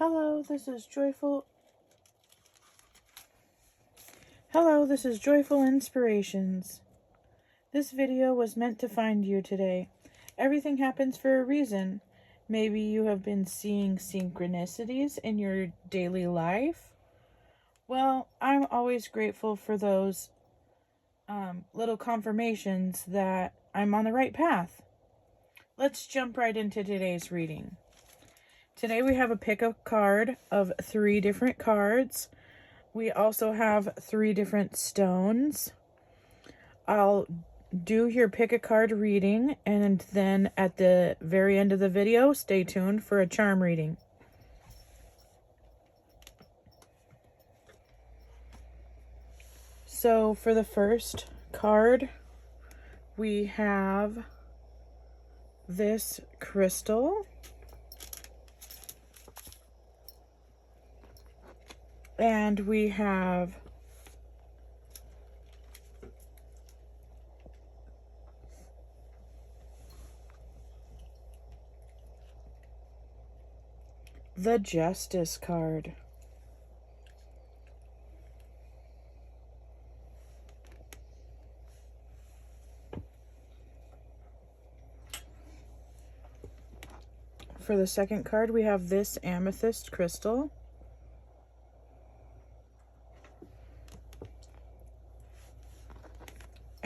Hello, this is Joyfulinspirationz. This video was meant to find you today. Everything happens for a reason. Maybe you have been seeing synchronicities in your daily life. Well, I'm always grateful for those little confirmations that I'm on the right path. Let's jump right into today's reading. Today we have a pick a card of 3 different cards. We also have 3 different stones. I'll do your pick a card reading, and then at the very end of the video, stay tuned for a charm reading. So for the first card, we have this crystal. And we have the Justice card. For the second card, we have this amethyst crystal.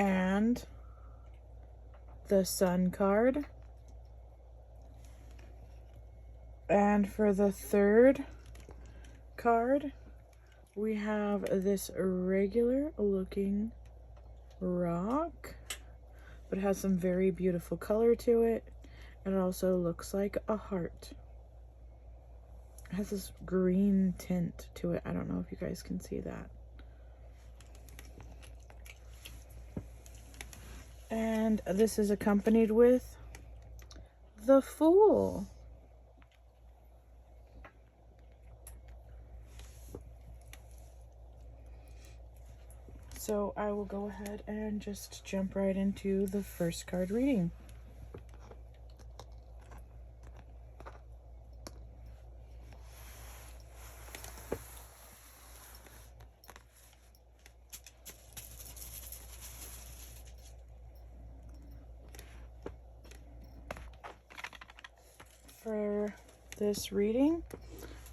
And the Sun card. And for the third card, we have this regular looking rock, but it has some very beautiful color to it. It also looks like a heart. It has this green tint to it. I don't know if you guys can see that. And this is accompanied with the Fool. So I will go ahead and just jump right into the first card reading. For this reading,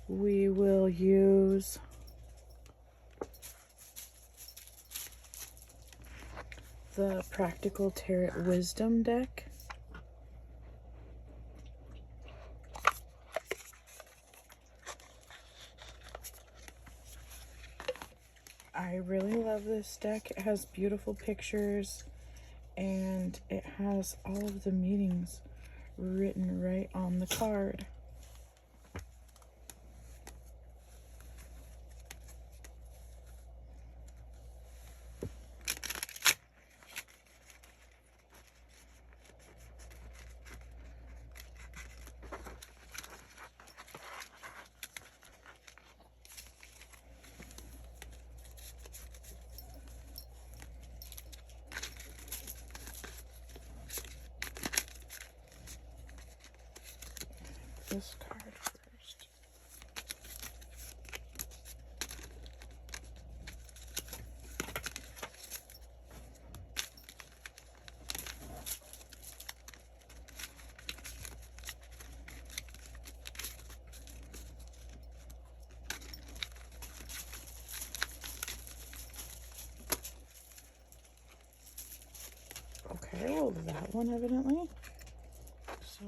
we will use the Practical Tarot Wisdom deck. I really love this deck. It has beautiful pictures and it has all of the meanings written right on the card. This card first. Okay, well, that one evidently. So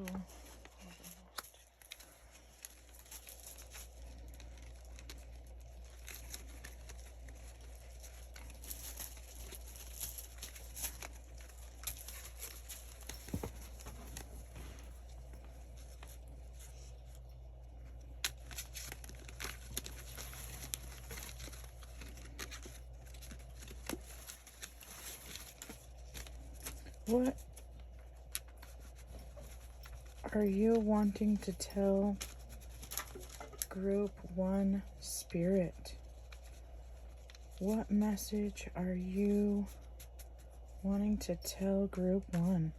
what are you wanting to tell Group 1 Spirit? What message are you wanting to tell Group 1?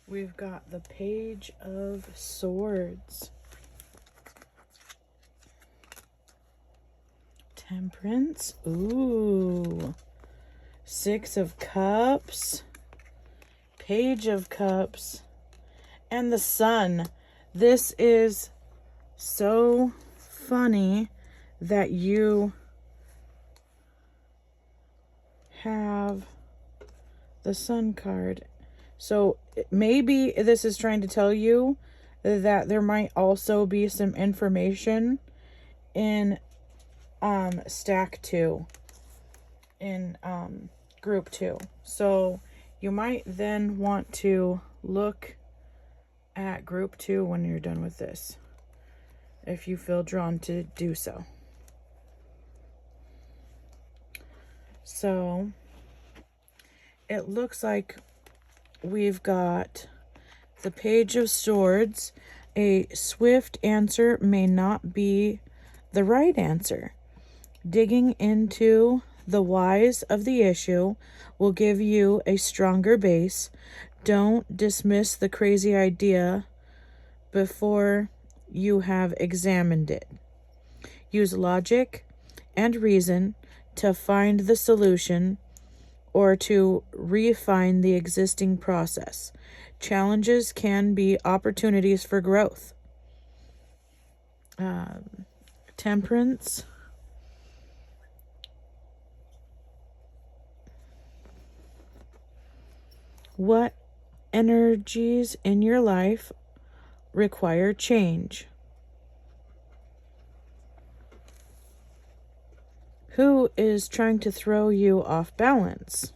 we've got the Page of Swords, Temperance, ooh, Six of Cups, Page of Cups, and the Sun. This is so funny that you have the Sun card. So maybe this is trying to tell you that there might also be some information in stack 2, in group 2. So you might then want to look at group 2 when you're done with this, if you feel drawn to do so. So it looks like we've got the Page of Swords. A swift answer may not be the right answer. Digging into the whys of the issue will give you a stronger base. Don't dismiss the crazy idea before you have examined it. Use logic and reason to find the solution or to refine the existing process. Challenges can be opportunities for growth. Temperance. What energies in your life require change? Who is trying to throw you off balance?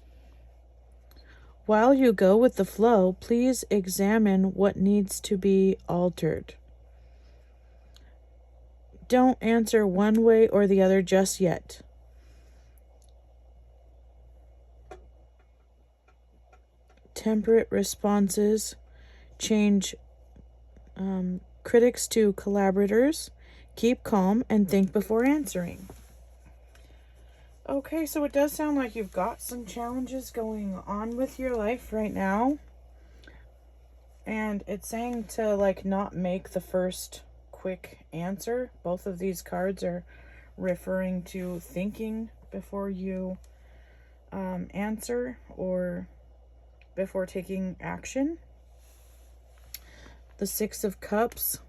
While you go with the flow, please examine what needs to be altered. Don't answer one way or the other just yet. Temperate responses. Change critics to collaborators. Keep calm and think before answering. Okay, so it does sound like you've got some challenges going on with your life right now. And it's saying to, like, not make the first quick answer. Both of these cards are referring to thinking before you answer or before taking action. The Six of Cups.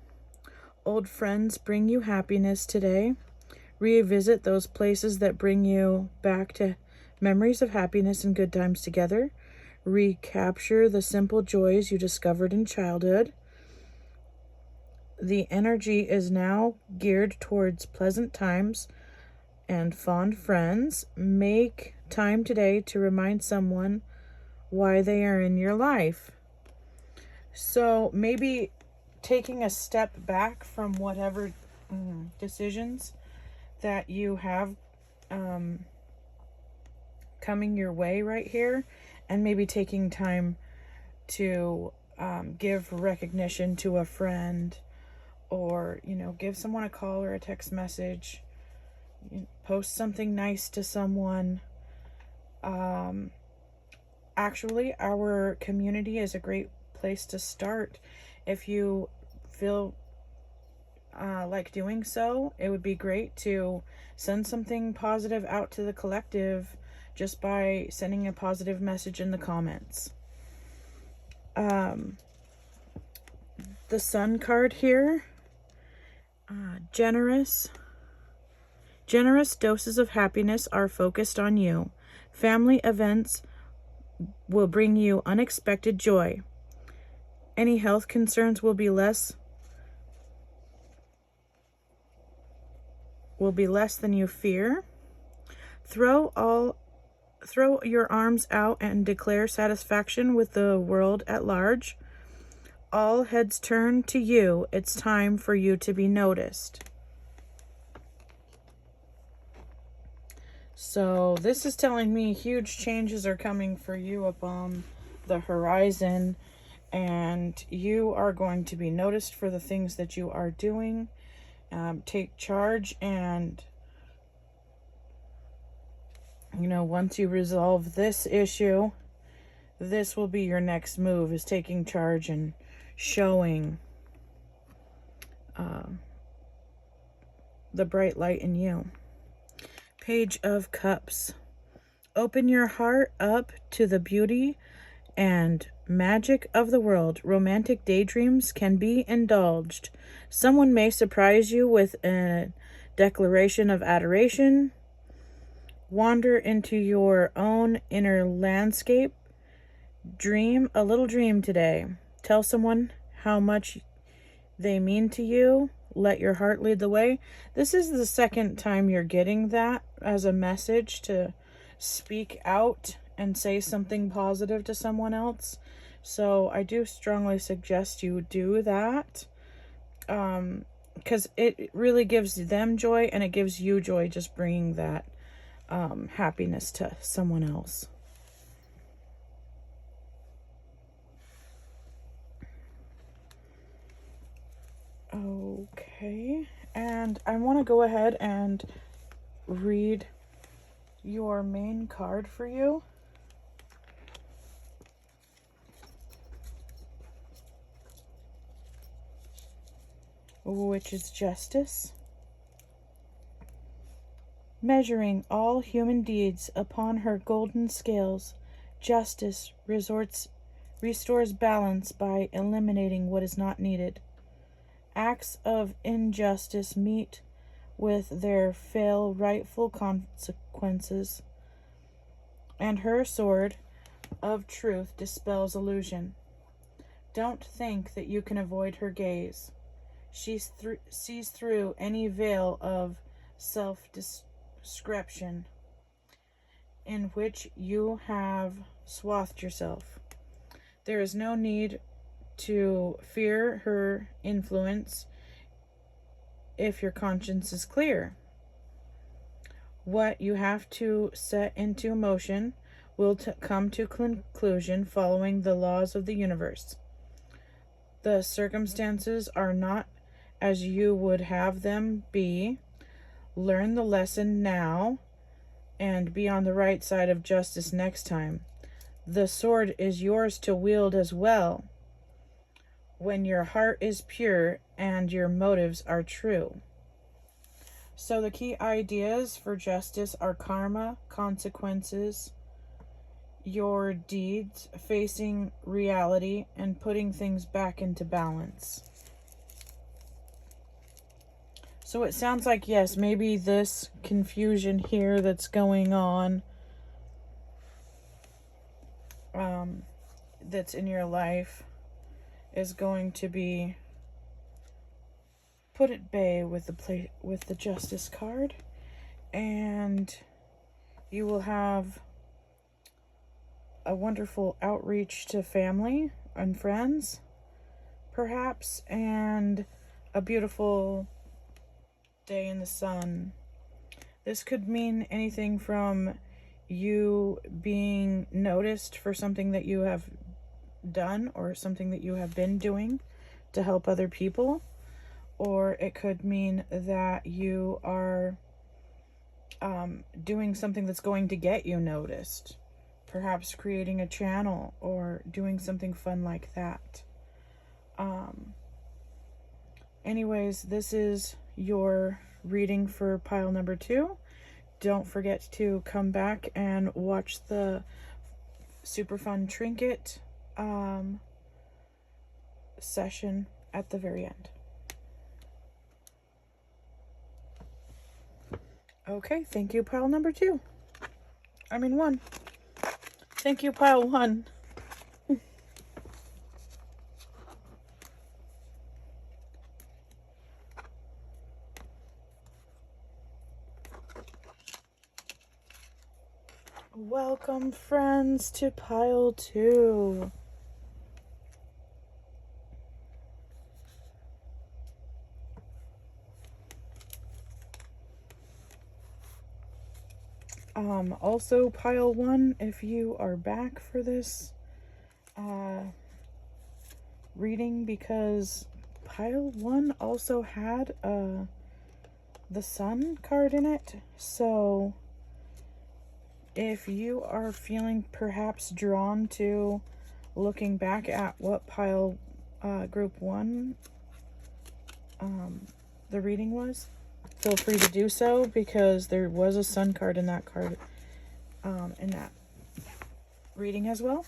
Old friends bring you happiness today. Revisit those places that bring you back to memories of happiness and good times together. Recapture the simple joys you discovered in childhood. The energy is now geared towards pleasant times and fond friends. Make time today to remind someone why they are in your life. So maybe taking a step back from whatever decisions that you have coming your way right here, and maybe taking time to give recognition to a friend, or, you know, give someone a call or a text message, post something nice to someone. Actually, our community is a great place to start. If you feel like doing so, it would be great to send something positive out to the collective just by sending a positive message in the comments. The Sun card here. Generous doses of happiness are focused on you. Family events will bring you unexpected joy. Any health concerns will be less than you fear. Throw your arms out and declare satisfaction with the world at large. All heads turn to you. It's time for you to be noticed. So this is telling me huge changes are coming for you upon the horizon, and you are going to be noticed for the things that you are doing. Take charge, and, you know, once you resolve this issue, this will be your next move, is taking charge and showing the bright light in you. Page of Cups. Open your heart up to the beauty and magic of the world. Romantic daydreams can be indulged. Someone may surprise you with a declaration of adoration. Wander into your own inner landscape. Dream a little dream today. Tell someone how much they mean to you. Let your heart lead the way. This is the second time you're getting that as a message to speak out and say something positive to someone else. So I do strongly suggest you do that, because it really gives them joy, and it gives you joy just bringing that happiness to someone else. Okay, and I want to go ahead and read your main card for you. Which is Justice. Measuring all human deeds upon her golden scales, Justice restores balance by eliminating what is not needed. Acts of injustice meet with their rightful consequences, and her sword of truth dispels illusion. Don't think that you can avoid her gaze. She sees through any veil of self-description in which you have swathed yourself. There is no need to fear her influence if your conscience is clear. What you have to set into motion will come to conclusion following the laws of the universe. The circumstances are not as you would have them be. Learn the lesson now and be on the right side of justice next time. The sword is yours to wield as well, when your heart is pure and your motives are true. So the key ideas for justice are karma, consequences, your deeds, facing reality, and putting things back into balance. So it sounds like, yes, maybe this confusion here that's going on, that's in your life, is going to be put at bay with the Justice card, and you will have a wonderful outreach to family and friends, perhaps, and a beautiful day in the sun. This could mean anything from you being noticed for something that you have done or something that you have been doing to help other people, or it could mean that you are doing something that's going to get you noticed, perhaps creating a channel or doing something fun like that. Anyways, this is your reading for pile number 2. Don't forget to come back and watch the super fun trinket session at the very end. Okay, thank you, pile number 2. I mean 1. Thank you, pile 1. Welcome, friends, to pile 2. Also pile 1, if you are back for this reading, because pile 1 also had the Sun card in it, so If you are feeling perhaps drawn to looking back at what pile group 1 the reading was, feel free to do so, because there was a sun card in that card in that reading as well.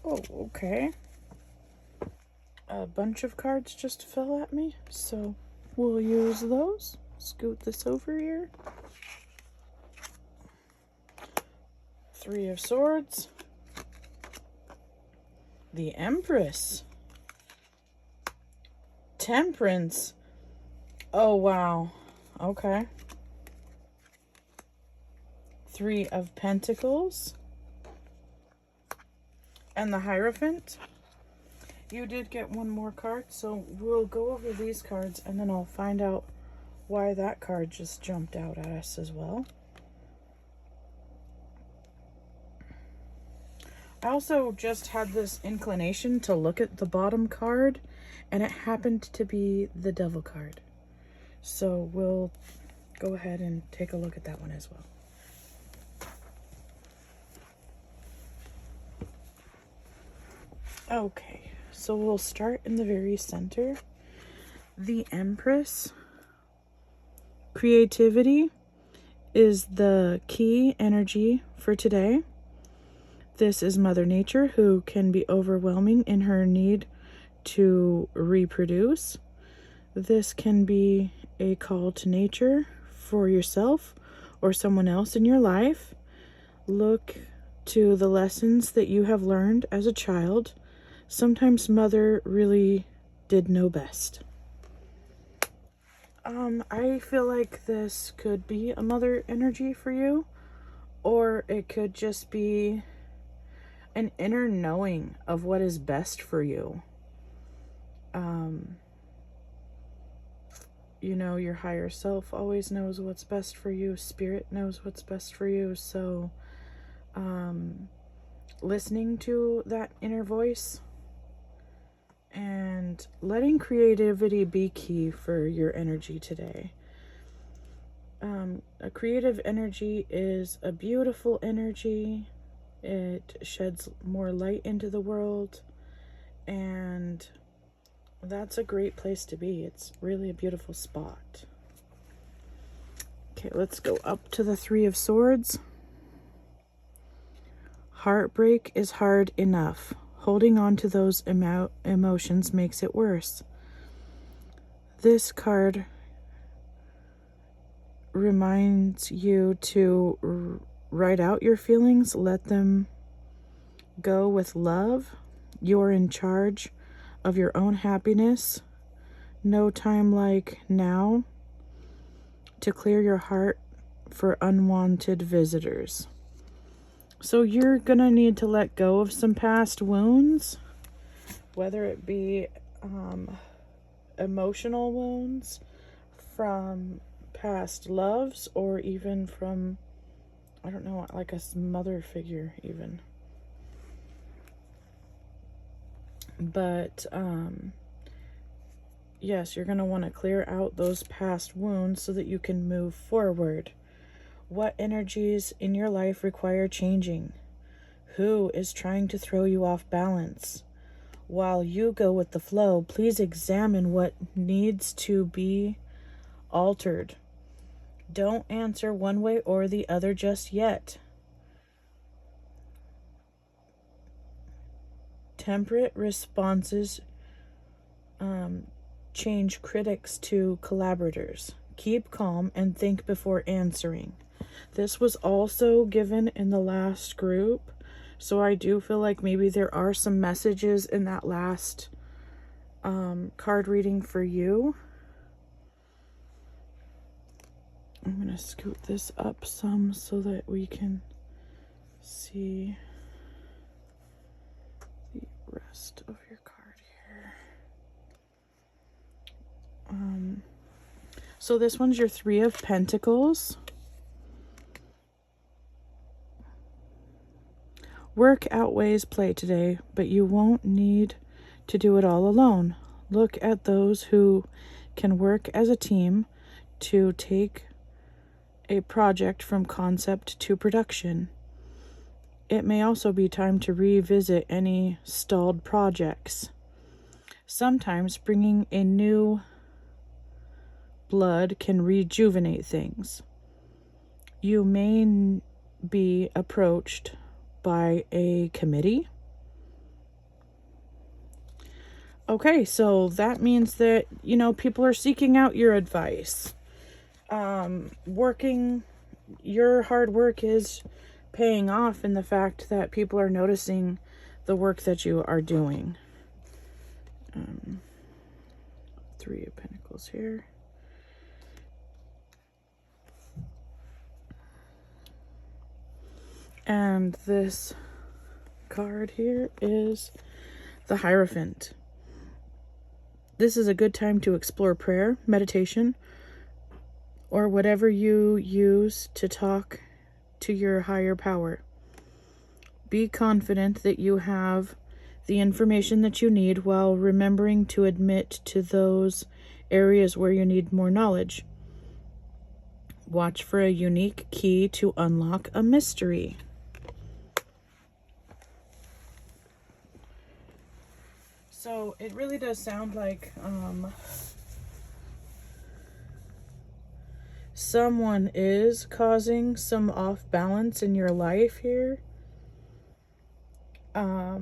Oh, okay. A bunch of cards just fell at me, so we'll use those. Scoot this over here. 3 of Swords. The Empress. Temperance. Oh, wow. Okay. 3 of Pentacles. And the Hierophant. You did get one more card, so we'll go over these cards, and then I'll find out why that card just jumped out at us as well. I also just had this inclination to look at the bottom card, and it happened to be the Devil card. So we'll go ahead and take a look at that one as well. Okay, so we'll start in the very center. The Empress. Creativity is the key energy for today. This is Mother Nature, who can be overwhelming in her need to reproduce. This can be a call to nature for yourself or someone else in your life. Look to the lessons that you have learned as a child. Sometimes Mother really did know best. I feel like this could be a mother energy for you, or it could just be an inner knowing of what is best for you. You know, your higher self always knows what's best for you. Spirit knows what's best for you. So, listening to that inner voice and letting creativity be key for your energy today. A creative energy is a beautiful energy. It sheds more light into the world, and that's a great place to be. It's really a beautiful spot. Okay, let's go up to the 3 of Swords. Heartbreak is hard enough. Holding on to those emotions makes it worse. This card reminds you to write out your feelings, let them go with love. You're in charge of your own happiness. No time like now to clear your heart for unwanted visitors. So you're gonna need to let go of some past wounds, whether it be emotional wounds from past loves, or even from, I don't know, like a mother figure even. But yes, you're going to want to clear out those past wounds so that you can move forward. What energies in your life require changing? Who is trying to throw you off balance? While you go with the flow, please examine what needs to be altered. Don't answer one way or the other just yet. Temperate responses change critics to collaborators. Keep calm and think before answering. This was also given in the last group, so I do feel like maybe there are some messages in that last card reading for you. I'm going to scoot this up some so that we can see the rest of your card here. So this one's your Three of Pentacles. Work outweighs play today, but you won't need to do it all alone. Look at those who can work as a team to take a project from concept to production. It may also be time to revisit any stalled projects. Sometimes bringing a new blood can rejuvenate things. You may be approached by a committee. Okay, so that means that, you know, people are seeking out your advice. Your hard work is paying off in the fact that people are noticing the work that you are doing. Three of Pentacles here. And this card here is the Hierophant. This is a good time to explore prayer, meditation, or whatever you use to talk to your higher power. Be confident that you have the information that you need while remembering to admit to those areas where you need more knowledge. Watch for a unique key to unlock a mystery. So it really does sound like someone is causing some off balance in your life here. A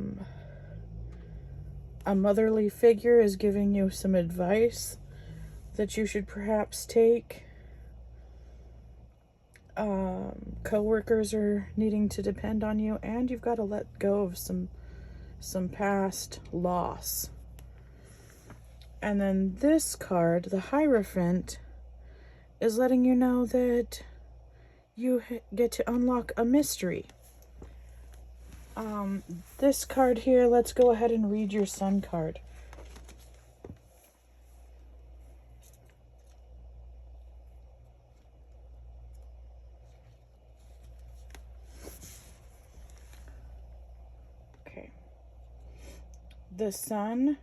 motherly figure is giving you some advice that you should perhaps take. Co-workers are needing to depend on you, and you've got to let go of some past loss. And then this card, the Hierophant, is letting you know that you get to unlock a mystery. This card here, let's go ahead and read your Sun card. Okay. The Sun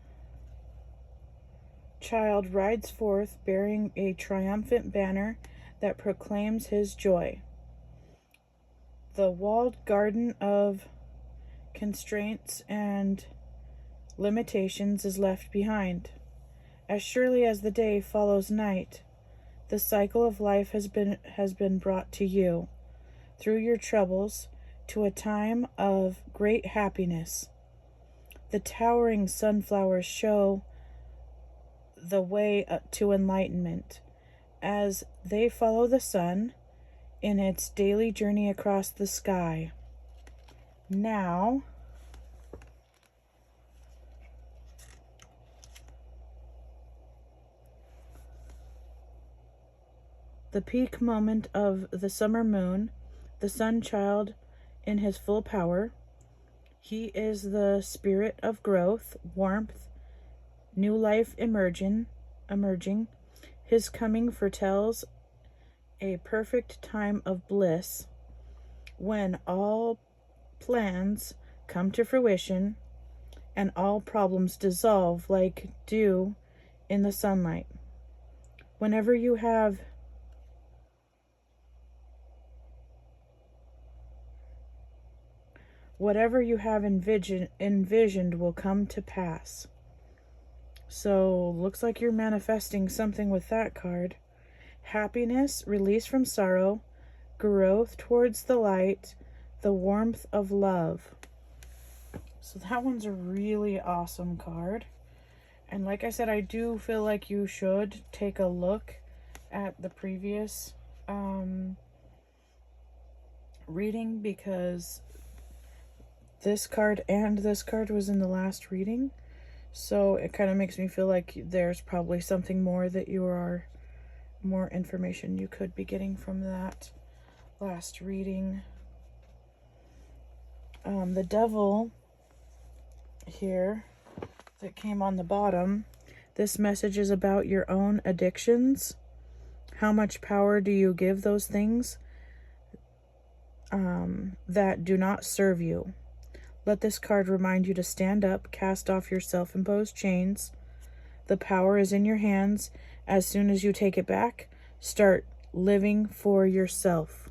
child rides forth bearing a triumphant banner that proclaims his joy. The walled garden of constraints and limitations is left behind. As surely as the day follows night, the cycle of life has been brought to you through your troubles to a time of great happiness. The towering sunflowers show the way to enlightenment as they follow the sun in its daily journey across the sky. Now, the peak moment of the summer moon, the sun child in his full power. He is the spirit of growth, warmth, new life emerging. His coming foretells a perfect time of bliss when all plans come to fruition and all problems dissolve like dew in the sunlight. Whatever you have envisioned will come to pass. So, looks like you're manifesting something with that card. Happiness, release from sorrow, growth towards the light, the warmth of love. So that one's a really awesome card. And like I said, I do feel like you should take a look at the previous reading, because this card and this card was in the last reading. So it kind of makes me feel like there's probably something more more information you could be getting from that last reading. The Devil here that came on the bottom, This message is about your own addictions. How much power do you give those things that do not serve you? Let this card remind you to stand up, cast off your self-imposed chains. The power is in your hands. As soon as you take it back, start living for yourself.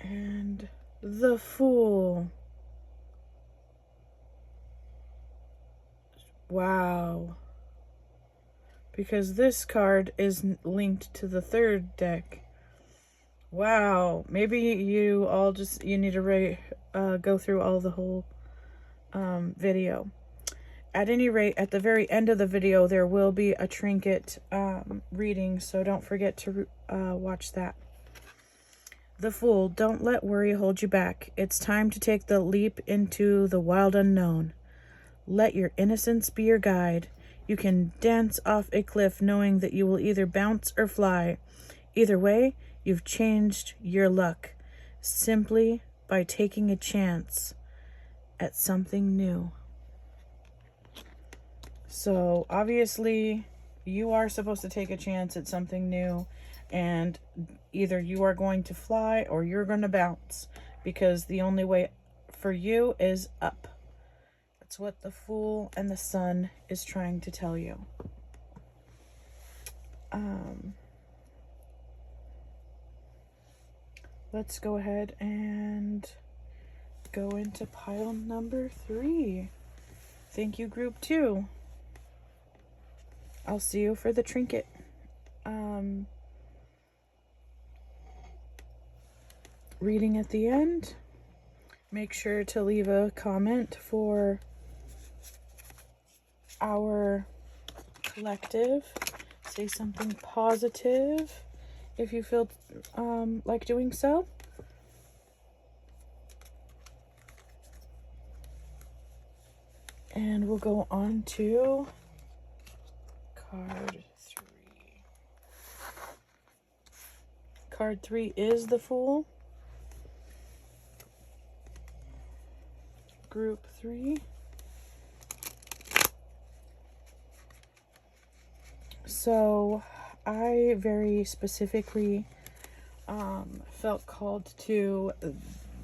And the Fool. Wow. Because this card is linked to the third deck. Wow. Maybe you all you need to go through all the whole video. At any rate, at the very end of the video, there will be a trinket reading, so don't forget to watch that. The Fool. Don't let worry hold you back. It's time to take the leap into the wild unknown. Let your innocence be your guide. You can dance off a cliff knowing that you will either bounce or fly. Either way, you've changed your luck simply by taking a chance at something new. So obviously you are supposed to take a chance at something new, and either you are going to fly or you're going to bounce, because the only way for you is up. That's what the Fool and the Sun is trying to tell you. Let's go ahead and go into pile number 3. Thank you, group 2. I'll see you for the trinket. Reading at the end. Make sure to leave a comment for our collective. Say something positive if you feel like doing so. And we'll go on to card 3. Card 3 is the Fool. Group 3. So I very specifically felt called to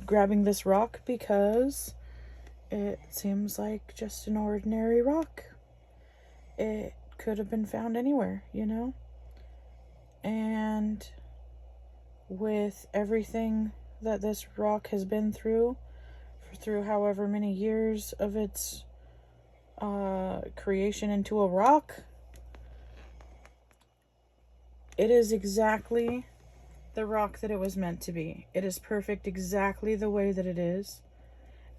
grabbing this rock because it seems like just an ordinary rock. It could have been found anywhere, you know? And with everything that this rock has been through however many years of its creation into a rock, it is exactly the rock that it was meant to be. It is perfect exactly the way that it is,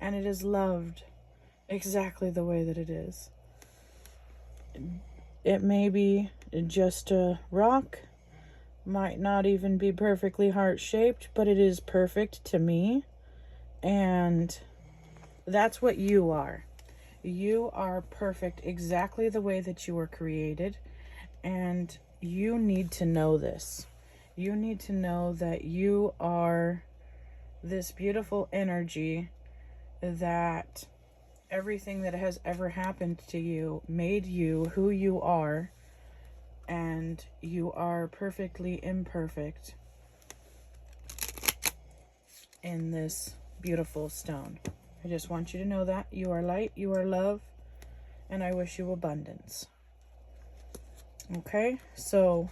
and it is loved exactly the way that it is. It may be just a rock, might not even be perfectly heart-shaped, but it is perfect to me, and that's what you are. You are perfect exactly the way that you were created, and you need to know this. You need to know that you are this beautiful energy, that everything that has ever happened to you made you who you are, and you are perfectly imperfect in this beautiful stone. I just want you to know that you are light, you are love, and I wish you abundance. Okay, so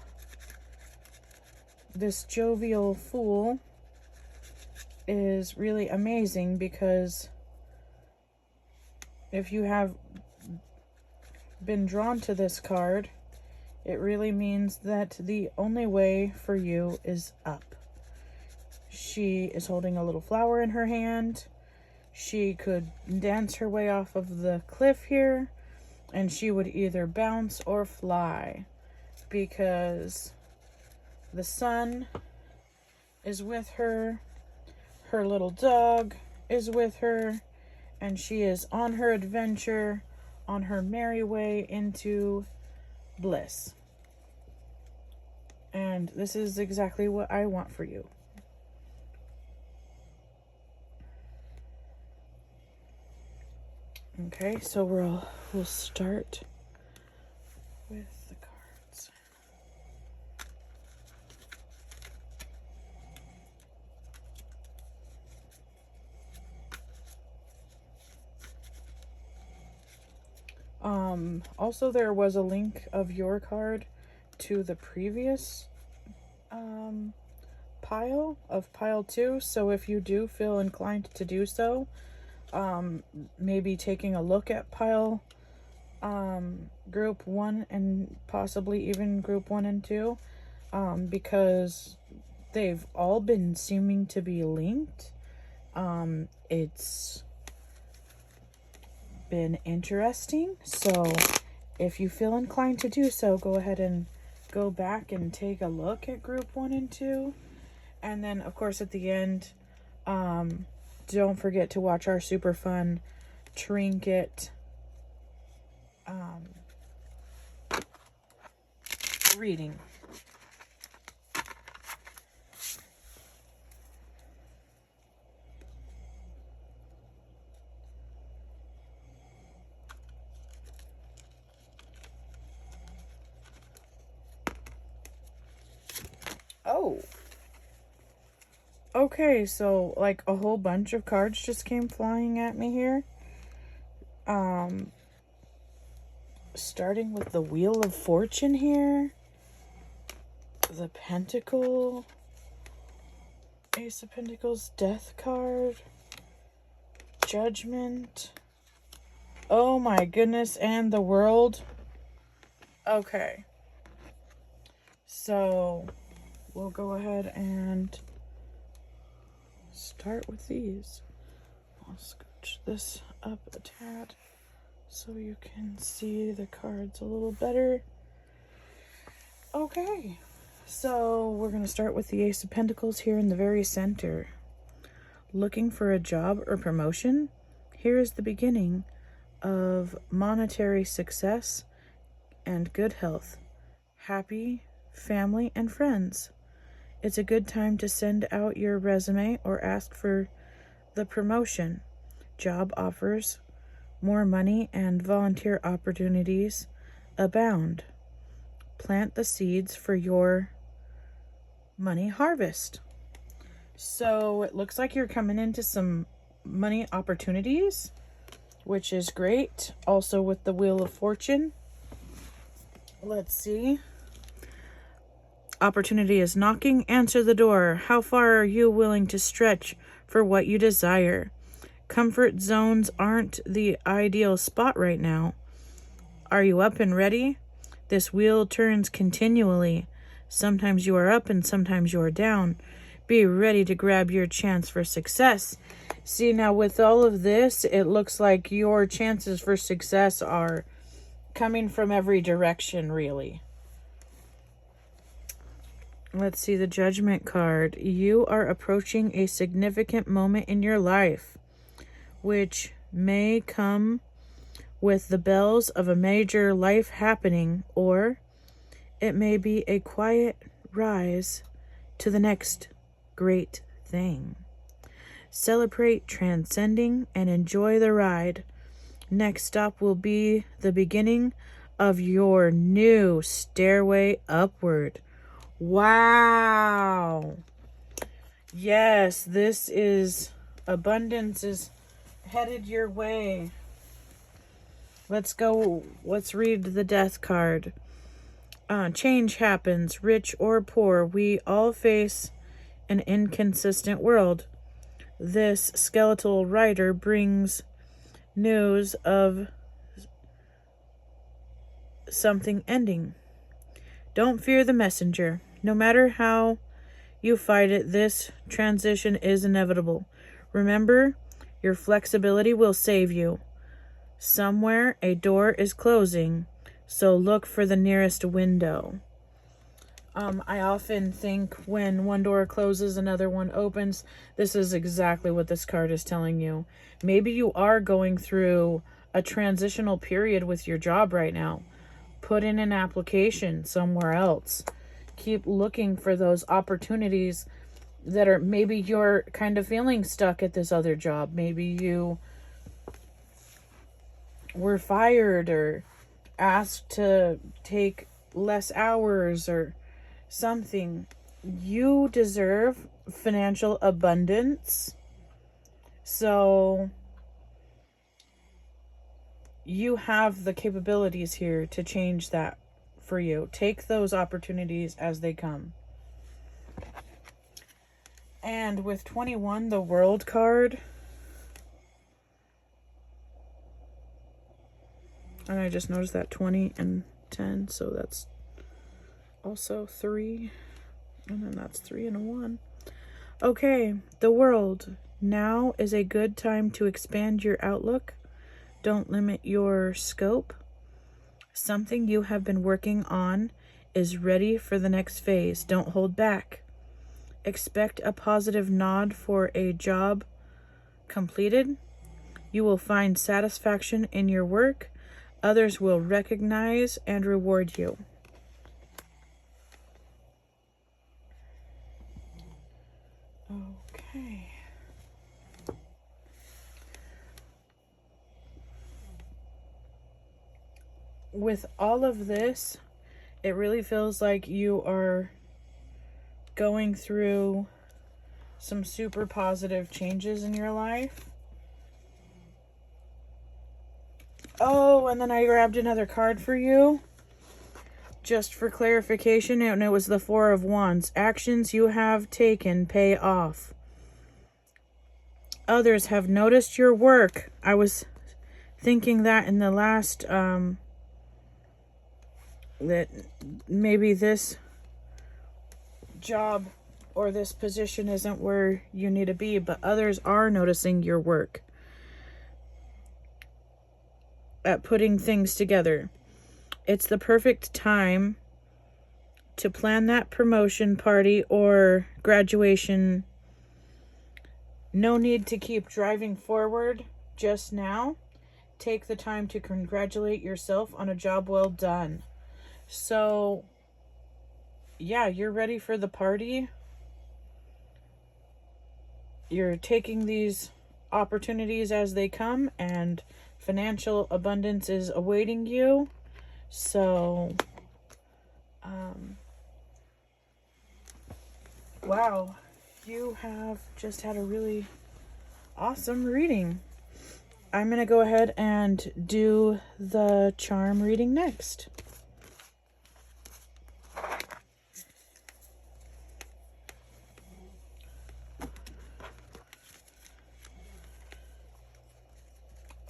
this jovial Fool is really amazing, because if you have been drawn to this card, it really means that the only way for you is up. She is holding a little flower in her hand. She could dance her way off of the cliff here, and she would either bounce or fly, because the sun is with her, her little dog is with her, and she is on her adventure, on her merry way into bliss. And this is exactly what I want for you. Okay, so we'll start with the cards. Also there was a link of your card to the previous pile 2, so if you do feel inclined to do so, maybe taking a look at pile group 1 and possibly even group 1 and 2, because they've all been seeming to be linked. It's been interesting, so if you feel inclined to do so, go ahead and go back and take a look at group 1 and 2. And then, of course, at the end, don't forget to watch our super fun trinket reading. Oh. Okay, so like a whole bunch of cards just came flying at me here. Starting with the Wheel of Fortune here. The Pentacle. Ace of Pentacles, Death card. Judgment. Oh my goodness, and the World. Okay. So we'll go ahead and start with these. I'll scooch this up a tad so you can see the cards a little better. Okay, so we're going to start with the Ace of Pentacles here in the very center. Looking for a job or promotion? Here is the beginning of monetary success and good health. Happy family and friends. It's a good time to send out your resume or ask for the promotion. Job offers, more money, and volunteer opportunities abound. Plant the seeds for your money harvest. So it looks like you're coming into some money opportunities, which is great. Also with the Wheel of Fortune. Let's see. Opportunity is knocking. Answer the door. How far are you willing to stretch for what you desire? Comfort zones aren't the ideal spot right now. Are you up and ready? This wheel turns continually. Sometimes you are up and sometimes you are down. Be ready to grab your chance for success. See, now with all of this, it looks like your chances for success are coming from every direction, really. Let's see the Judgment card. You are approaching a significant moment in your life, which may come with the bells of a major life happening, or it may be a quiet rise to the next great thing. Celebrate transcending and enjoy the ride. Next stop will be the beginning of your new stairway upward. Wow. Yes, this is abundance is headed your way. Let's go. Let's read the Death card. Change happens, rich or poor. We all face an inconsistent world. This skeletal rider brings news of something ending. Don't fear the messenger. No matter how you fight it, this transition is inevitable. Remember, your flexibility will save you. Somewhere a door is closing, so look for the nearest window. I often think when one door closes, another one opens. This is exactly what this card is telling you. Maybe you are going through a transitional period with your job right now. Put in an application somewhere else. Keep looking for those opportunities that are, maybe you're kind of feeling stuck at this other job. Maybe you were fired or asked to take less hours or something. You deserve financial abundance. So you have the capabilities here to change that for you. Take those opportunities as they come. And with 21, the World card, and I just noticed that 20 and 10, so that's also 3, and then that's 3 and a 1. Okay, the World. Now is a good time to expand your outlook. Don't limit your scope. Something you have been working on is ready for the next phase. Don't hold back. Expect a positive nod for a job completed. You will find satisfaction in your work. Others will recognize and reward you. Okay. With all of this, it really feels like you are going through some super positive changes in your life. Oh, and then I grabbed another card for you, just for clarification, and it was the Four of Wands. Actions you have taken pay off. Others have noticed your work. I was thinking that in the last, that maybe this job or this position isn't where you need to be, but others are noticing your work at putting things together. It's the perfect time to plan that promotion party or graduation. No need to keep driving forward just now. Take the time to congratulate yourself on a job well done. So, yeah, you're ready for the party. You're taking these opportunities as they come, and financial abundance is awaiting you. So, wow, you have just had a really awesome reading. I'm going to go ahead and do the charm reading next.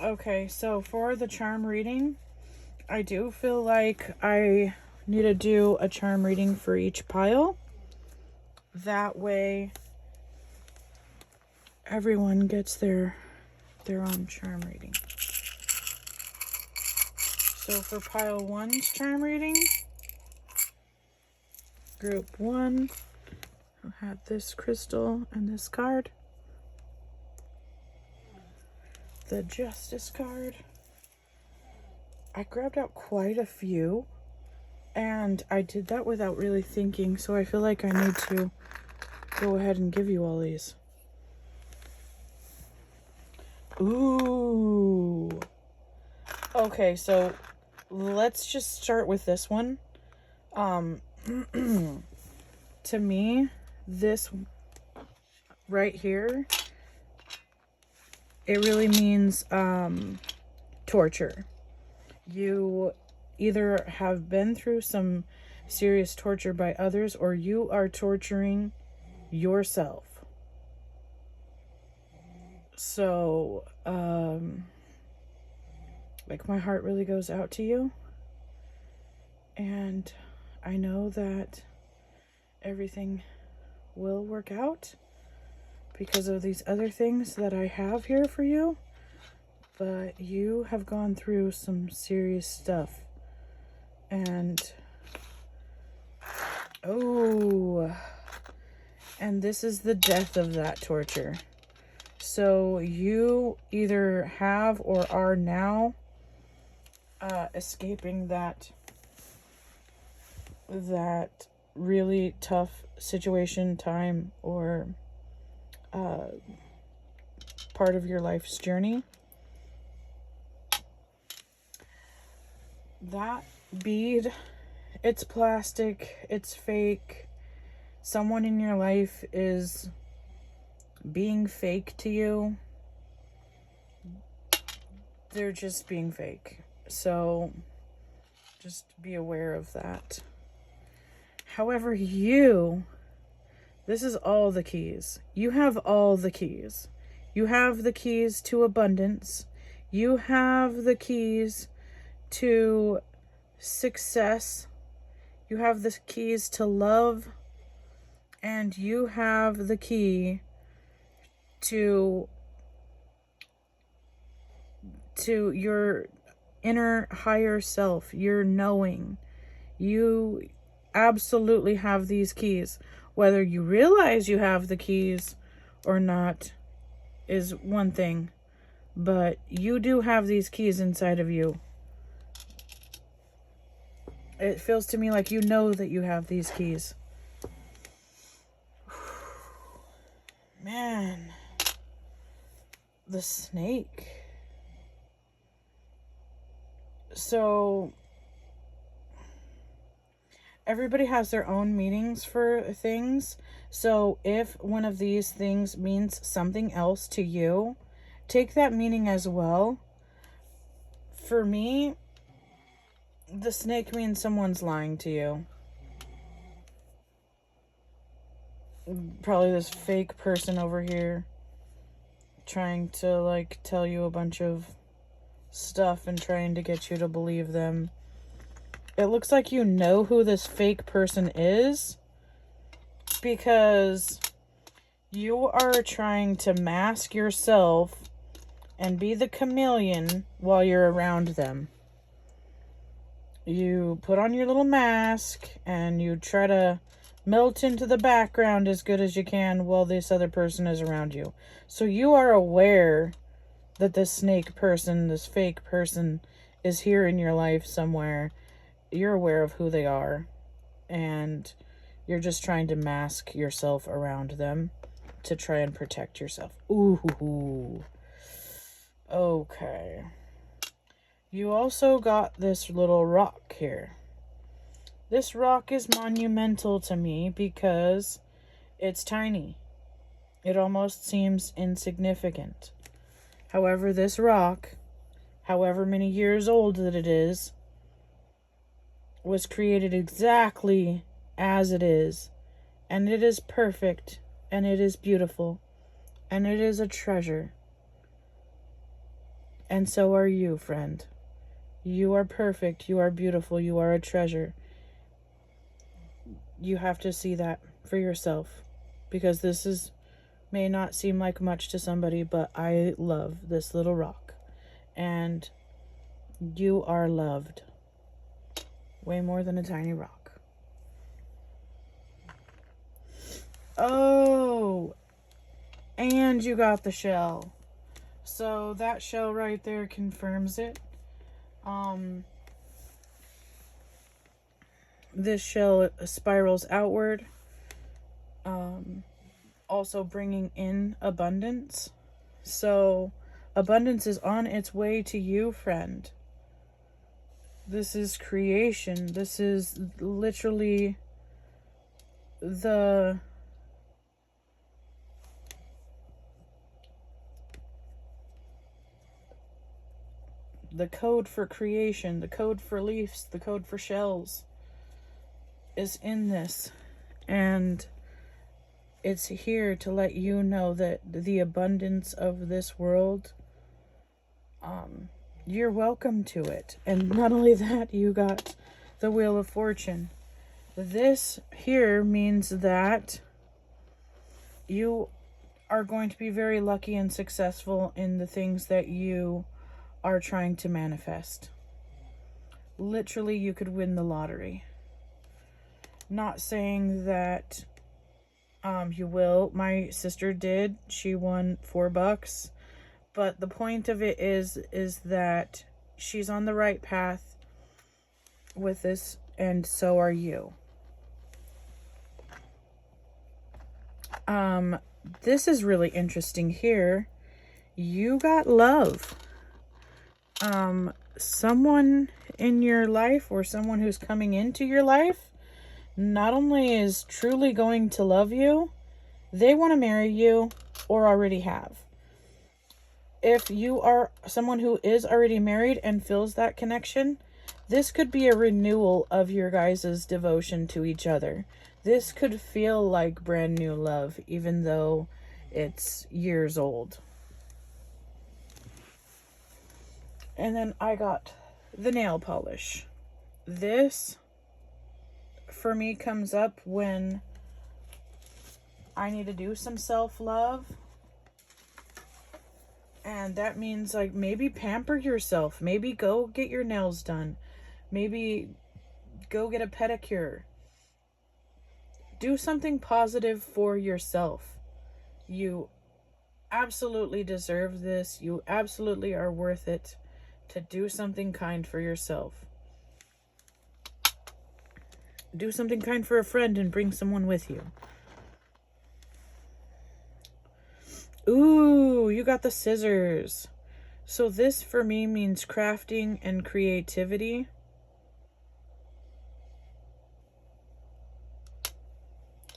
Okay, so for the charm reading, I do feel like I need to do a charm reading for each pile. That way, everyone gets their own charm reading. So for pile 1's charm reading, group 1, I had this crystal and this card. The Justice card. I grabbed out quite a few, and I did that without really thinking, so I feel like I need to go ahead and give you all these. Ooh. Okay, so let's just start with this one. To me, this right here, it really means torture. You either have been through some serious torture by others, or you are torturing yourself. So, like, my heart really goes out to you. And I know that everything will work out because of these other things that I have here for you. But you have gone through some serious stuff. And, oh, and this is the death of that torture. So you either have or are now escaping that really tough situation, time, or part of your life's journey. that bead, it's plastic, it's fake. Someone in your life is being fake to you. They're just being fake. So just be aware of that. However, this is all the keys. You have all the keys. You have the keys to abundance. You have the keys to success. You have the keys to love. And you have the key to your inner higher self, your knowing. You absolutely have these keys. Whether you realize you have the keys or not is one thing, but you do have these keys inside of you. It feels to me like you know that you have these keys. Man, the snake. So everybody has their own meanings for things. So if one of these things means something else to you, take that meaning as well. For me, the snake means someone's lying to you. Probably this fake person over here trying to like tell you a bunch of stuff and trying to get you to believe them. It looks like you know who this fake person is because you are trying to mask yourself and be the chameleon while you're around them. You put on your little mask and you try to melt into the background as good as you can while this other person is around you. So you are aware that this snake person, this fake person, is here in your life somewhere. You're aware of who they are, and you're just trying to mask yourself around them to try and protect yourself. Ooh. Okay. You also got this little rock here. This rock is monumental to me because it's tiny. It almost seems insignificant. However, this rock, however many years old that it is, was created exactly as it is. And it is perfect. And it is beautiful. And it is a treasure. And so are you, friend. You are perfect. You are beautiful. You are a treasure. You have to see that for yourself. Because this may not seem like much to somebody, but I love this little rock. And you are loved. Way more than a tiny rock. Oh, and you got the shell. So that shell right there confirms it. This shell spirals outward. Also bringing in abundance. So abundance is on its way to you, friend. This is creation. This is literally the code for creation, the code for leaves, the code for shells is in this. And it's here to let you know that the abundance of this world, you're welcome to it. And not only that, you got the Wheel of Fortune. This here means that you are going to be very lucky and successful in the things that you are trying to manifest. Literally, you could win the lottery. Not saying that you will. My sister did. She won $4. But the point of it is that she's on the right path with this, and so are you. This is really interesting here. You got love. someone in your life or someone who's coming into your life not only is truly going to love you, they want to marry you or already have. If you are someone who is already married and feels that connection, this could be a renewal of your guys' devotion to each other. This could feel like brand new love, even though it's years old. And then I got the nail polish. This, for me, comes up when I need to do some self-love. And that means, like, maybe pamper yourself. Maybe go get your nails done. Maybe go get a pedicure. Do something positive for yourself. You absolutely deserve this. You absolutely are worth it to do something kind for yourself. Do something kind for a friend and bring someone with you. Ooh, you got the scissors. So this for me means crafting and creativity.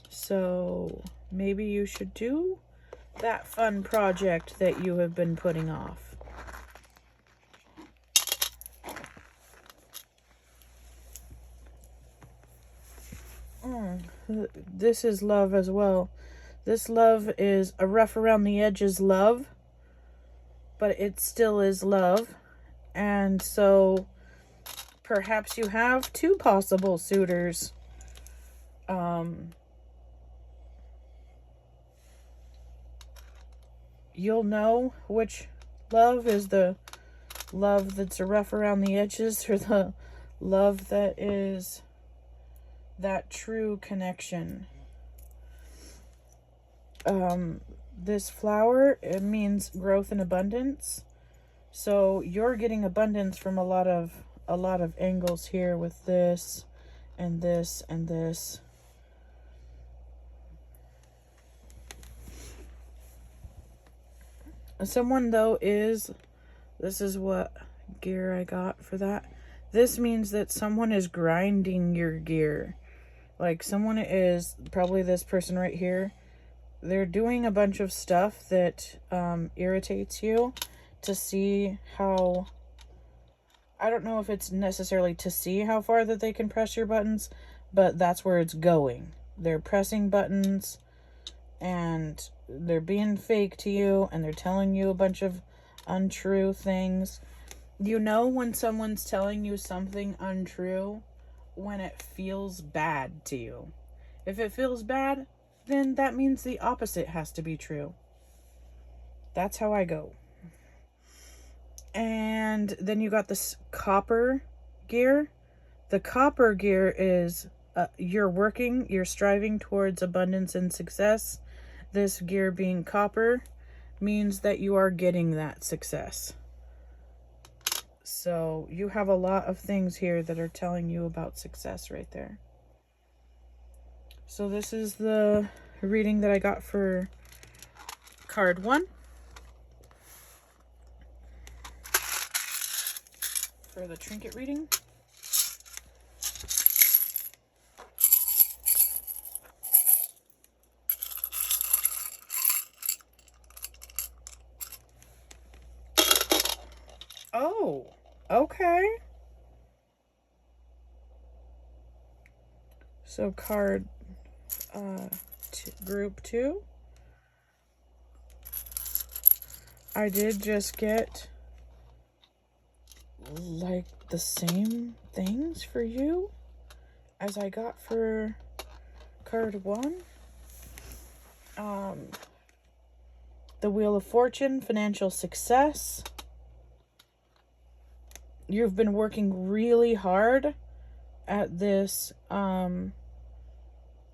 So maybe you should do that fun project that you have been putting off. This is love as well. This love is a rough around the edges love, but it still is love. And so perhaps you have two possible suitors. You'll know which love is the love that's a rough around the edges or the love that is that true connection. This flower, it means growth and abundance. So you're getting abundance from a lot of angles here with this and this and this. Someone though this is what gear I got for that. This means that someone is grinding your gear. Like someone is, probably this person right here, they're doing a bunch of stuff that irritates you to see how, I don't know if it's necessarily to see how far that they can press your buttons, but that's where it's going. They're pressing buttons and they're being fake to you and they're telling you a bunch of untrue things. You know when someone's telling you something untrue when it feels bad to you. If it feels bad, then that means the opposite has to be true. That's how I go. And then you got this copper gear. The copper gear is you're striving towards abundance and success. This gear being copper means that you are getting that success. So you have a lot of things here that are telling you about success right there. So this is the reading that I got for card 1. For the trinket reading. Oh, okay. So card group 2. I did just get like the same things for you as I got for card 1. The Wheel of Fortune, financial success. You've been working really hard at this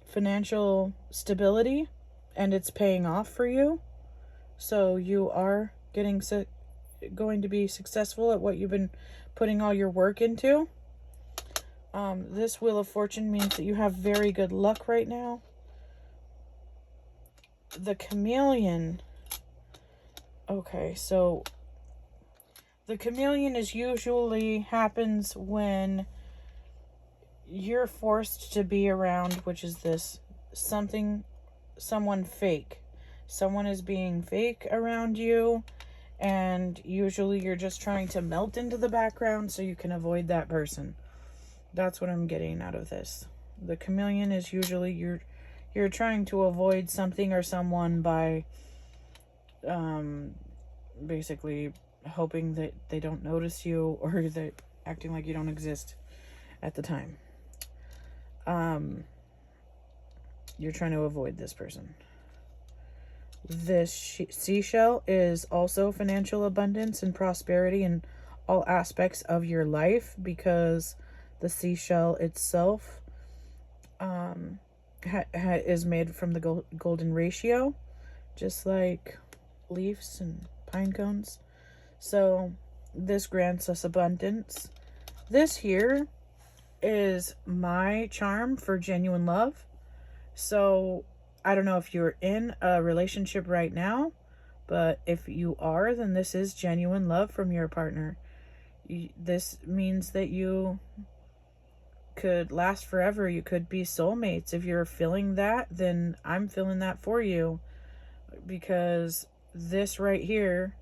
financial stability and it's paying off for you. So you are going to be successful at what you've been putting all your work into. This Wheel of Fortune means that you have very good luck right now. The Chameleon. Okay, so The chameleon is usually happens when you're forced to be around, which is this someone fake. Someone is being fake around you, and usually you're just trying to melt into the background so you can avoid that person. That's what I'm getting out of this. The chameleon is usually you're trying to avoid something or someone by basically hoping that they don't notice you, or that acting like you don't exist at the time. You're trying to avoid this person. This seashell is also financial abundance and prosperity in all aspects of your life, because the seashell itself is made from the golden ratio, just like leaves and pine cones. So this grants us abundance. This here is my charm for genuine love. So I don't know if you're in a relationship right now, but if you are, then this is genuine love from your partner. This means that you could last forever. You could be soulmates. If you're feeling that, then I'm feeling that for you, because this right here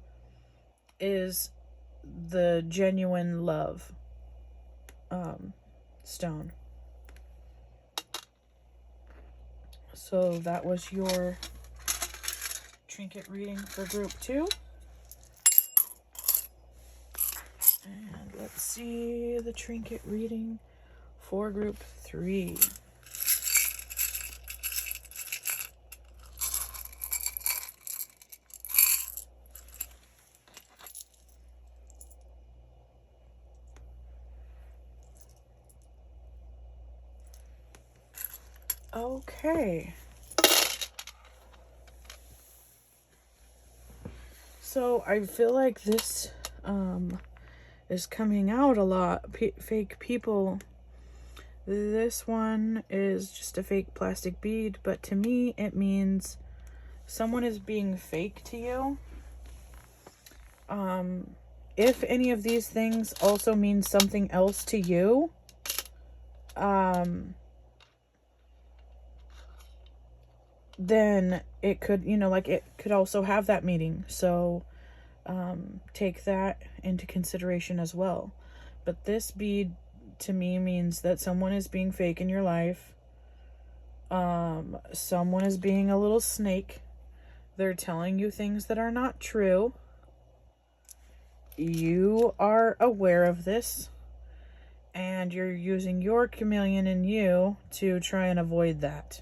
is the genuine love stone. So that was your trinket reading for group 2. And let's see the trinket reading for group 3. Okay. So I feel like this is coming out a lot. Fake people. This one is just a fake plastic bead, but to me it means someone is being fake to you. If any of these things also mean something else to you, then it could, it could also have that meaning. So take that into consideration as well. But this bead to me means that someone is being fake in your life. Someone is being a little snake. They're telling you things that are not true. You are aware of this, and you're using your chameleon in you to try and avoid that.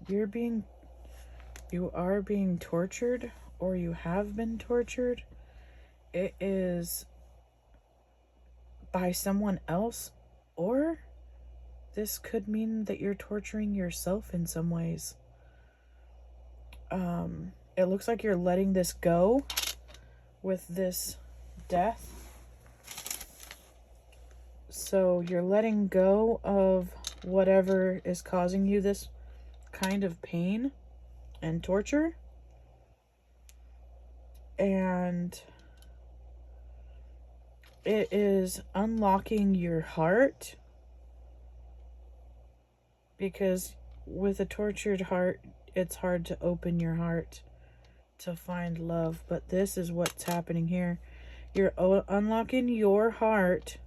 You are being tortured, or you have been tortured. It is by someone else, or this could mean that you're torturing yourself in some ways. It looks like you're letting this go with this death. So you're letting go of whatever is causing you this kind of pain and torture. And it is unlocking your heart, because with a tortured heart, it's hard to open your heart to find love. But this is what's happening here. You're unlocking your heart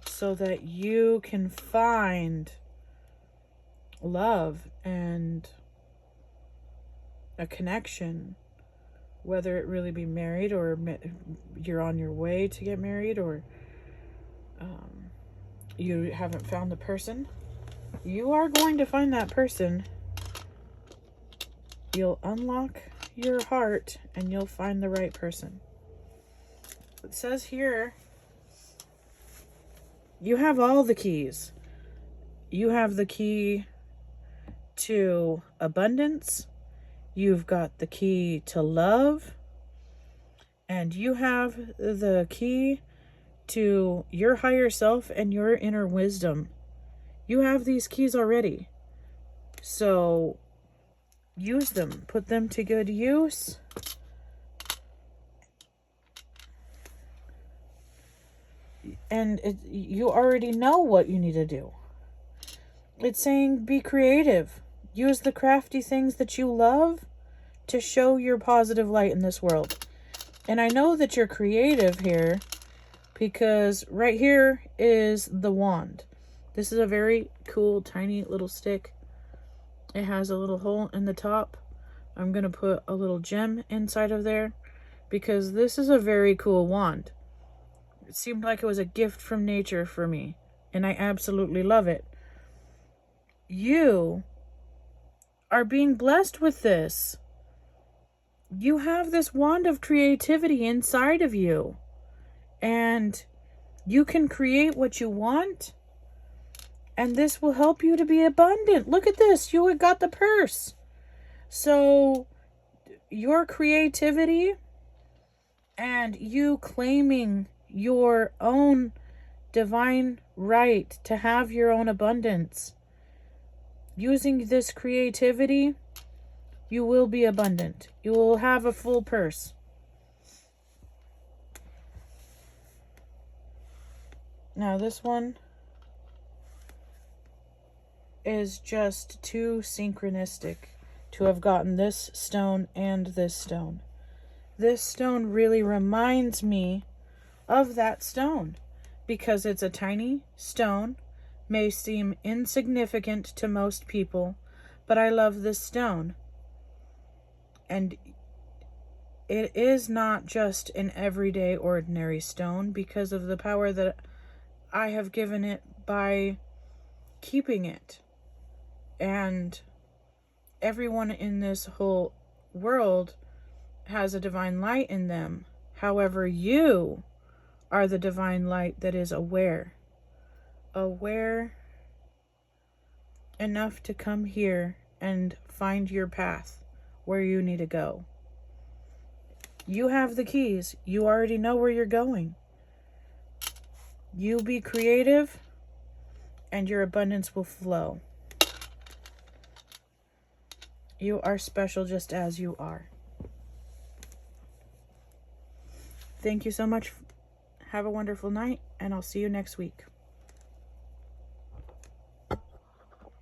so that you can find love and a connection, whether it really be married, or you're on your way to get married, or you haven't found the person. You are going to find that person. You'll unlock your heart and you'll find the right person. It says here, you have all the keys. You have the key to abundance. You've got the key to love. And you have the key to your higher self and your inner wisdom. You have these keys already. So use them. Put them to good use. And you already know what you need to do. It's saying be creative. Use the crafty things that you love to show your positive light in this world. And I know that you're creative here because right here is the wand. This is a very cool, tiny little stick. It has a little hole in the top. I'm going to put a little gem inside of there because this is a very cool wand. It seemed like it was a gift from nature for me, and I absolutely love it. You are being blessed with this. You have this wand of creativity inside of you, and you can create what you want, and this will help you to be abundant. Look at this. You got the purse. So your creativity and you claiming your own divine right to have your own abundance, using this creativity, you will be abundant. You will have a full purse. Now this one is just too synchronistic to have gotten this stone and this stone. This stone really reminds me of that stone because it's a tiny stone, may seem insignificant to most people, but I love this stone. And it is not just an everyday ordinary stone because of the power that I have given it by keeping it. And everyone in this whole world has a divine light in them. However, you are the divine light that is aware enough to come here and find your path where you need to go. You have the keys. You already know where you're going. You be creative and your abundance will flow. You are special just as you are. Thank you so much. Have a wonderful night, and I'll see you next week.